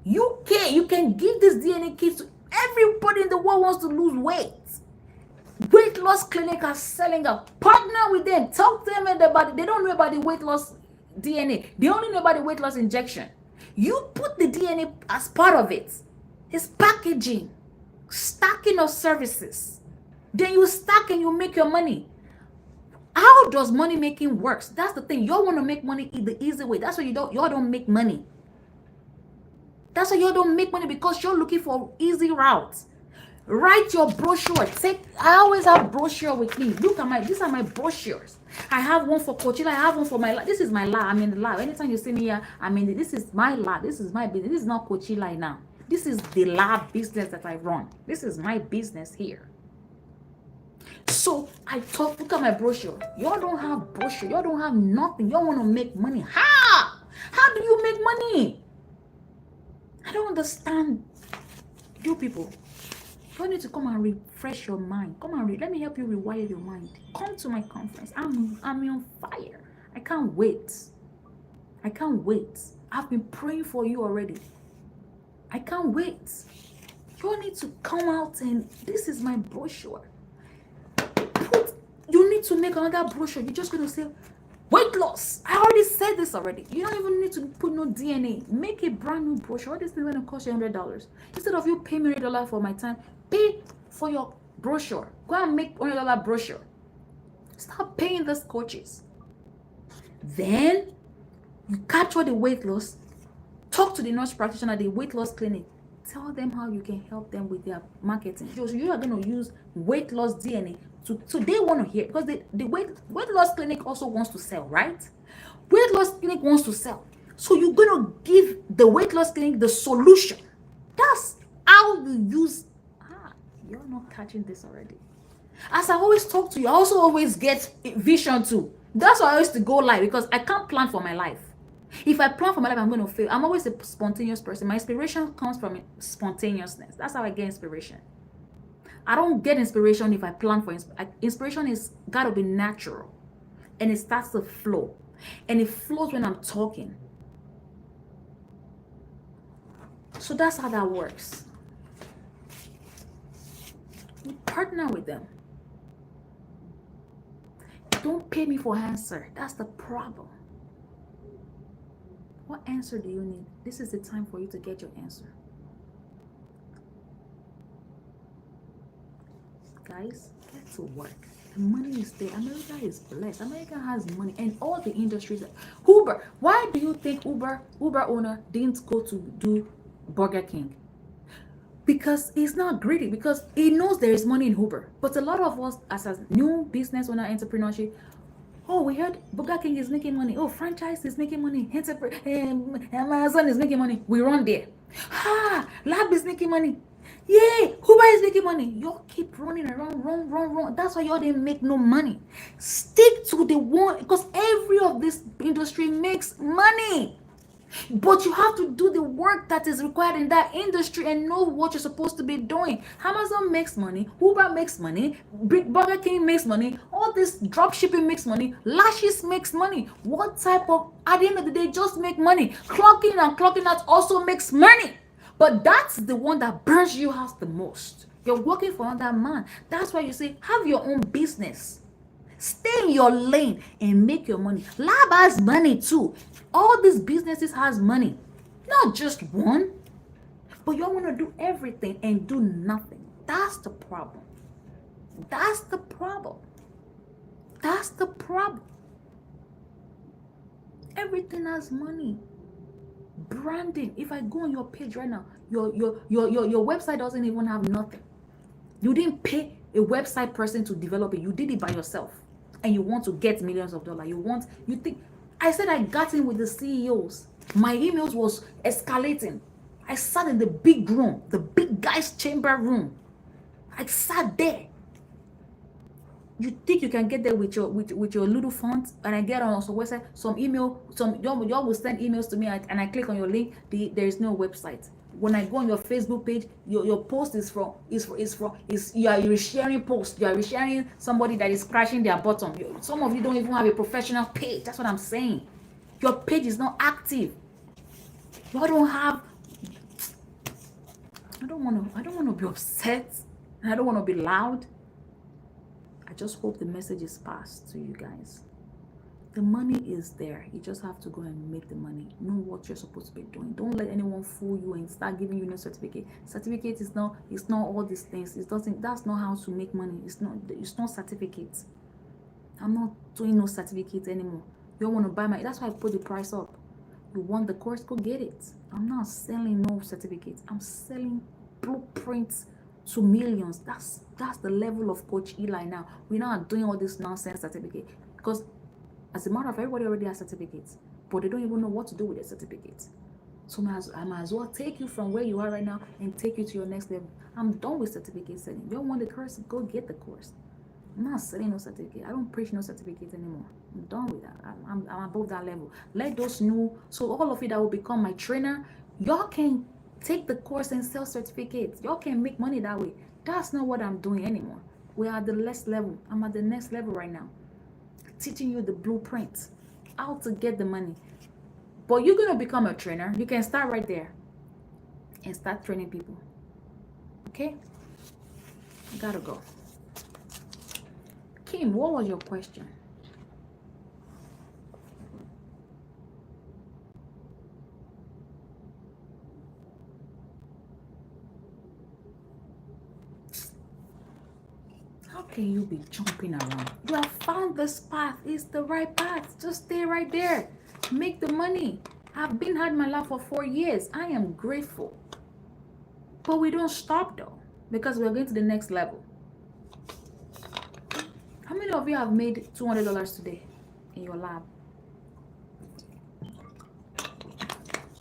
You can give this DNA kit to everybody in the world wants to lose weight. Weight loss clinic are selling out. Partner with them. Talk to them about it. They don't know about the weight loss DNA. They only know about the weight loss injection. You put the DNA as part of it. It's packaging, stacking of services. Then you stack and you make your money. How does money making works? That's the thing. Y'all want to make money the easy way. That's why y'all don't make money. That's why y'all don't make money, because you're looking for easy routes. Write your brochure. I always have brochure with me. Look at these are my brochures. I have one for CoachEli. I have one for my lab. This is my lab. I'm in the lab. Anytime you see me here, this is my lab. This is my business. This is not CoachEli now. This is the lab business that I run. This is my business here. So look at my brochure. Y'all don't have brochure. Y'all don't have nothing. Y'all want to make money. How do you make money? I don't understand you people. You need to come and refresh your mind. Come and let me help you rewire your mind. Come to my conference. I'm on fire. I can't wait. I can't wait. I've been praying for you already. I can't wait. You need to come out, and this is my brochure. You need to make another brochure. You're just going to say weight loss. I already said this already. You don't even need to put no DNA. Make a brand new brochure. All this thing is going to cost you $100. Instead of you paying me $100 for my time, pay for your brochure. Go and make $100 brochure. Stop paying these coaches. Then you capture the weight loss. Talk to the nurse practitioner at the weight loss clinic. Tell them how you can help them with their marketing. So you are going to use weight loss DNA. So they want to hear, because the weight loss clinic also wants to sell, right? Weight loss clinic wants to sell. So you're going to give the weight loss clinic the solution. That's how you use. You're not catching this already. As I always talk to you, I also always get vision too. That's why I used to go live, because I can't plan for my life. If I plan for my life, I'm going to fail. I'm always a spontaneous person. My inspiration comes from spontaneousness. That's how I get inspiration. I don't get inspiration if I plan for inspiration. Is got to be natural, and it starts to flow, and it flows when I'm talking. So that's how that works. You partner with them. Don't pay me for answer. That's the problem. What answer do you need? This is the time for you to get your answer. Guys, get to work. The money is there. America is blessed. America has money, and all the industries. Uber. Why do you think Uber owner didn't go to do Burger King? Because he's not greedy, because he knows there is money in Uber. But a lot of us, as a new business owner, entrepreneurship, we heard Burger King is making money. Franchise is making money. Amazon is making money. We run there. Lab is making money. Yay! Uber is making money. Y'all keep running around, run. That's why y'all didn't make no money. Stick to the one, because every of this industry makes money. But you have to do the work that is required in that industry and know what you're supposed to be doing. Amazon makes money, Uber makes money, Burger King makes money, all this drop shipping makes money, Lashes makes money. What type of, at the end of the day, just make money. Clocking in and clocking out also makes money. But that's the one that burns you out the most. You're working for another man. That's why you say, have your own business. Stay in your lane and make your money. Lab has money too. All these businesses has money. Not just one. But you want to do everything and do nothing. That's the problem. That's the problem. That's the problem. Everything has money. Branding. If I go on your page right now, your website doesn't even have nothing. You didn't pay a website person to develop it. You did it by yourself. And you want to get millions of dollars. You think, I said I got in with the CEOs. My emails was escalating. I sat in the big room, the big guy's chamber room. I sat there. You think you can get there with your little font, and I get on some website, some email, y'all will send emails to me, and I click on your link. There is no website. When I go on your Facebook page, your post is you are resharing post. You are resharing somebody that is crashing their bottom. Some of you don't even have a professional page. That's what I'm saying. Your page is not active. You don't have. I don't want to be upset, and I don't want to be loud. I just hope the message is passed to you guys. The money is there. You just have to go and make the money. Know what you're supposed to be doing. Don't let anyone fool you and start giving you no certificate. Certificate is not, it's not all these things. It doesn't, that's not how to make money. It's not certificates. I'm not doing no certificates anymore. You don't want to buy my, that's why I put the price up. You want the course, go get it. I'm not selling no certificates. I'm selling blueprints to millions. That's the level of Coach Eli now. We're not doing all this nonsense certificate, because as a matter of fact, everybody already has certificates, but they don't even know what to do with their certificates. So I might as well take you from where you are right now and take you to your next level. I'm done with certificate selling. You don't want the course, go get the course. I'm not selling no certificate. I don't preach no certificates anymore. I'm done with that. I'm above that level. Let those know. So all of you that will become my trainer, y'all can take the course and sell certificates. Y'all can make money that way. That's not what I'm doing anymore. We're at the next level. I'm at the next level right now, teaching you the blueprint, how to get the money. But you're gonna become a trainer. You can start right there and start training people. Okay? I gotta go. Kim, what was your question? How can you be jumping around? You have found this path. It's the right path. Just stay right there. Make the money. I've been had my life for 4 years. I am grateful. But we don't stop though, because we're going to the next level. How many of you have made $200 today in your lab?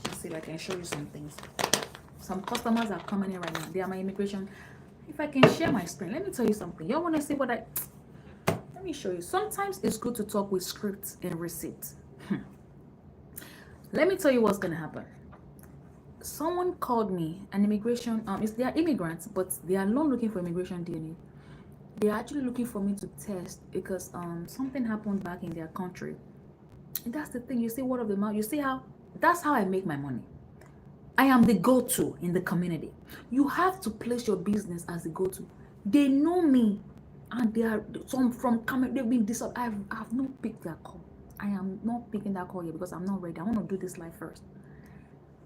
Let's see if I can show you some things. Some customers are coming in right now. They are my immigration. If I can share my screen, let me tell you something. Y'all want to see what let me show you. Sometimes it's good to talk with scripts and receipts. Let me tell you what's going to happen. Someone called me, an immigration, they are immigrants, but they are not looking for immigration DNA. They are actually looking for me to test because something happened back in their country. And that's the thing. You see word of the mouth. You see how, that's how I make my money. I am the go-to in the community. You have to place your business as the go-to. They know me, and they are some from coming. They've been I have not picked their call. I am not picking that call yet because I'm not ready. I want to do this live first.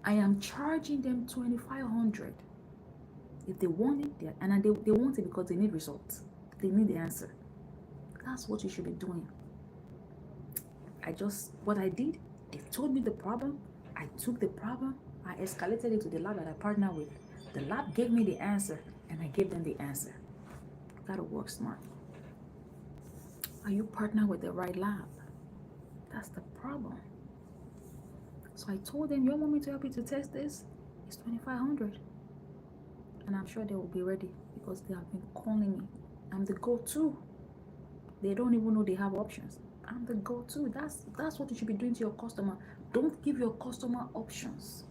I am charging them $2,500 if they want it, and they want it because they need results. They need the answer. That's what you should be doing. What I did, they told me the problem. I took the problem. I escalated it to the lab that I partner with. The lab gave me the answer, and I gave them the answer. You gotta work smart. Are you partnered with the right lab? That's the problem. So I told them, you want me to help you to test this? It's $2,500. And I'm sure they will be ready because they have been calling me. I'm the go-to. They don't even know they have options. I'm the go-to. That's what you should be doing to your customer. Don't give your customer options.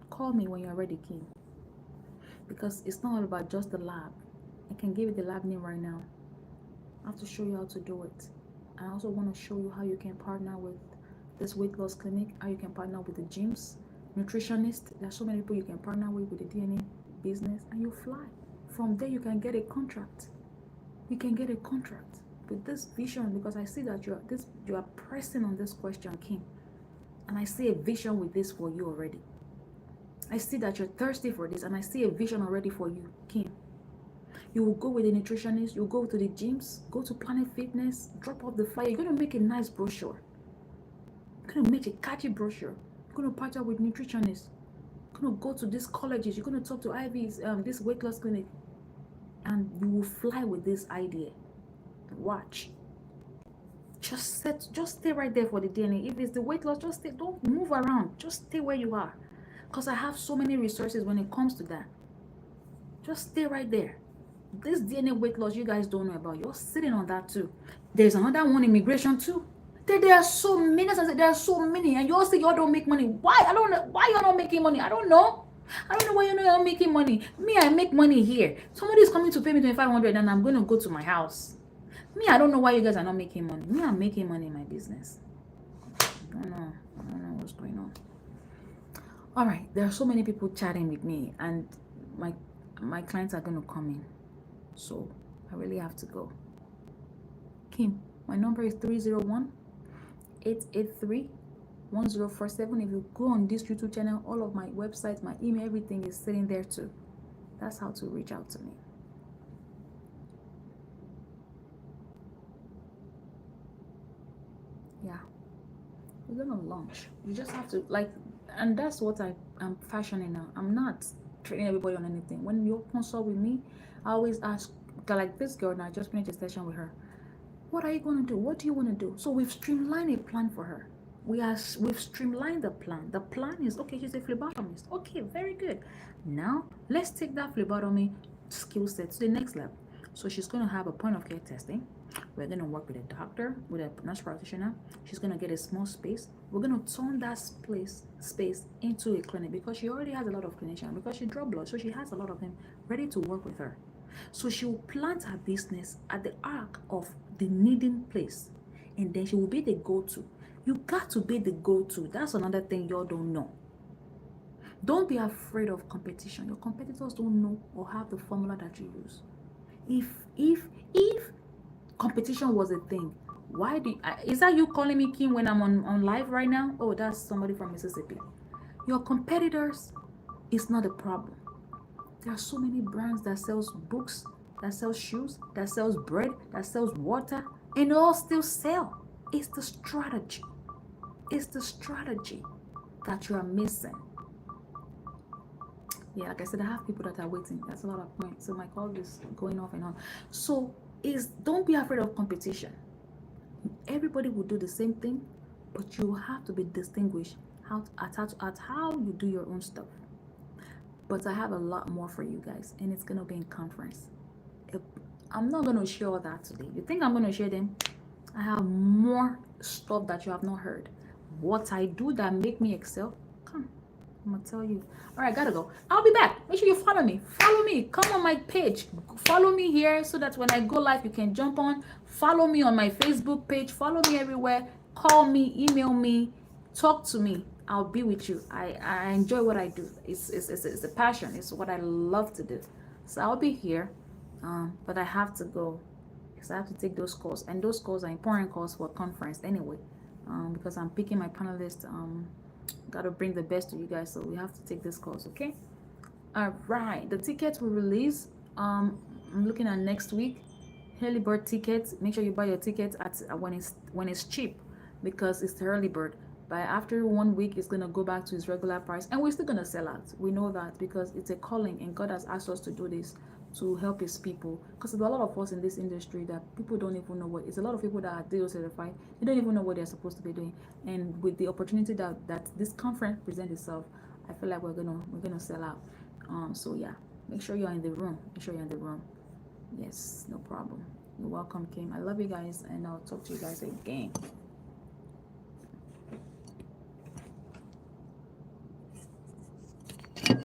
Call me when you're ready, King. Because it's not all about just the lab. I can give you the lab name right now. I have to show you how to do it. I also want to show you how you can partner with this weight loss clinic, how you can partner with the gyms, nutritionists. There are so many people you can partner with the DNA business, and you fly. From there, you can get a contract. You can get a contract with this vision, because I see that you are pressing on this question, Kim. And I see a vision with this for you already. I see that you're thirsty for this, and I see a vision already for you, Kim. You will go with a nutritionist, you'll go to the gyms, go to Planet Fitness, drop off the flyer. You're going to make a nice brochure. You're going to make a catchy brochure. You're going to partner with nutritionists. You're going to go to these colleges. You're going to talk to IVs, this weight loss clinic. And you will fly with this idea. Watch. Just stay right there for the DNA. If it's the weight loss, just stay. Don't move around. Just stay where you are. Because I have so many resources when it comes to that. Just stay right there. This DNA weight loss you guys don't know about, you're sitting on that too. There's another one, immigration too. There are so many. There are so many, and you all say y'all don't make money. Why? I don't know. Why you're not making money? I don't know. I don't know why you're not making money. Me, I make money here. Somebody is coming to pay me $2,500, and I'm going to go to my house. Me, I don't know why you guys are not making money. Me, I'm making money in my business. I don't know what's going on. All right, there are so many people chatting with me, and my clients are going to come in. So I really have to go. Kim, my number is 301-883-1047. If you go on this YouTube channel, all of my websites, my email, everything is sitting there too. That's how to reach out to me. Yeah, we're gonna launch. You just have to like, and that's what I'm fashioning now. I'm not training everybody on anything. When you consult with me, I always ask, like this girl now, I just finished a session with her. What are you going to do? What do you want to do? So we've streamlined a plan for her. We've streamlined the plan. The plan is, okay, she's a phlebotomist. Okay, very good. Now let's take that phlebotomy skill set to the next level. So she's going to have a point of care testing. We're going to work with a doctor, with a nurse practitioner. She's going to get a small space. We're going to turn that space into a clinic because she already has a lot of clinicians, because she draw blood. So she has a lot of them ready to work with her. So she will plant her business at the arc of the needing place, and then she will be the go-to. You got to be the go-to. That's another thing y'all don't know. Don't be afraid of competition. Your competitors don't know or have the formula that you use. If competition was a thing, why do is that you calling me Kim when I'm on live right now? Oh, that's somebody from Mississippi. Your competitors is not a problem. There are so many brands that sells books, that sells shoes, that sells bread, that sells water, and they all still sell. It's the strategy. It's the strategy that you are missing. Yeah, like I said, I have people that are waiting. That's a lot of points. So my call is going off and on. So don't be afraid of competition. Everybody will do the same thing, but you have to be distinguished at how you do your own stuff. But I have a lot more for you guys, and it's gonna be in conference. I'm not gonna share all that today. You think I'm gonna share them? I have more stuff that you have not heard. What I do that make me excel. Come, I'm gonna tell you. All right, gotta go. I'll be back. Make sure you follow me. Follow me. Come on my page. Follow me here so that when I go live, you can jump on. Follow me on my Facebook page. Follow me everywhere. Call me. Email me. Talk to me. I'll be with you. I enjoy what I do. It's a passion. It's what I love to do. So I'll be here, but I have to go because I have to take those calls, and those calls are important calls for a conference anyway. Because I'm picking my panelists. Gotta bring the best to you guys, so we have to take these calls. Okay. All right. The tickets will release. I'm looking at next week. Early bird tickets. Make sure you buy your tickets at when it's cheap, because it's the early bird. But after 1 week, it's gonna go back to its regular price, and we're still gonna sell out. We know that because it's a calling, and God has asked us to do this to help His people. Because there's a lot of us in this industry that people don't even know what. It's a lot of people that are DO certified. They don't even know what they're supposed to be doing. And with the opportunity that this conference presents itself, I feel like we're gonna sell out. So yeah, make sure you're in the room. Make sure you're in the room. Yes, no problem. You're welcome, Kim. I love you guys, and I'll talk to you guys again.